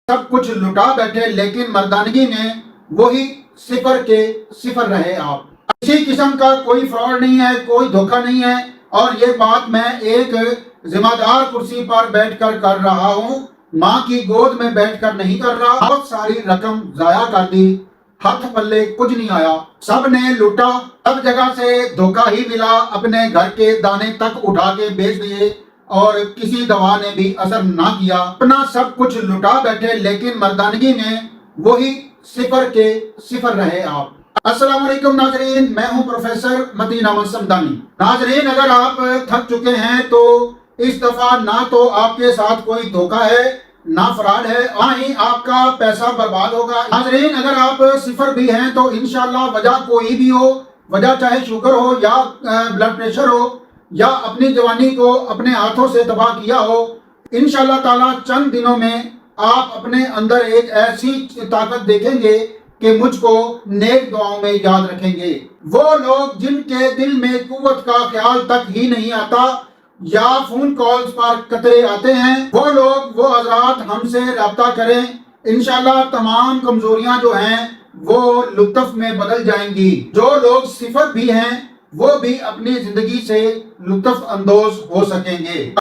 سب کچھ لٹا بیٹھے لیکن مردانگی میں وہی صفر کے صفر رہے آپ. کسی قسم کا کوئی فراڈ نہیں ہے, کوئی دھوکہ نہیں ہے, اور یہ بات میں ایک ذمہ دار کرسی پر بیٹھ کر رہا ہوں, ماں کی گود میں بیٹھ کر نہیں کر رہا. بہت ساری رقم ضائع کر دی, ہاتھ پلے کچھ نہیں آیا, سب نے لوٹا, سب جگہ سے دھوکہ ہی ملا, اپنے گھر کے دانے تک اٹھا کے بیچ دیے اور کسی دوا نے بھی اثر نہ کیا. اپنا سب کچھ لٹا بیٹھے لیکن مردانگی میں وہی صفر کے صفر رہے آپ. السلام علیکم ناظرین, میں ہوں پروفیسر متین احمد صمدانی. ناظرین, اگر آپ تھک چکے ہیں تو اس دفعہ نہ تو آپ کے ساتھ کوئی دھوکہ ہے, نہ فراڈ ہے, نہ ہی آپ کا پیسہ برباد ہوگا. ناظرین, اگر آپ صفر بھی ہیں تو انشاءاللہ وجہ کوئی بھی ہو, وجہ چاہے شوگر ہو یا بلڈ پریشر ہو یا اپنی جوانی کو اپنے ہاتھوں سے تباہ کیا ہو, انشاءاللہ تعالی چند دنوں میں آپ اپنے اندر ایک ایسی طاقت دیکھیں گے کہ مجھ کو نیک دعاؤں میں یاد رکھیں گے. وہ لوگ جن کے دل میں قوت کا خیال تک ہی نہیں آتا یا فون کالز پر قطرے آتے ہیں, وہ لوگ, وہ حضرات ہم سے رابطہ کریں. انشاءاللہ تمام کمزوریاں جو ہیں وہ لطف میں بدل جائیں گی. جو لوگ صفر بھی ہیں وہ بھی اپنی زندگی سے لطف اندوز ہو سکیں گے.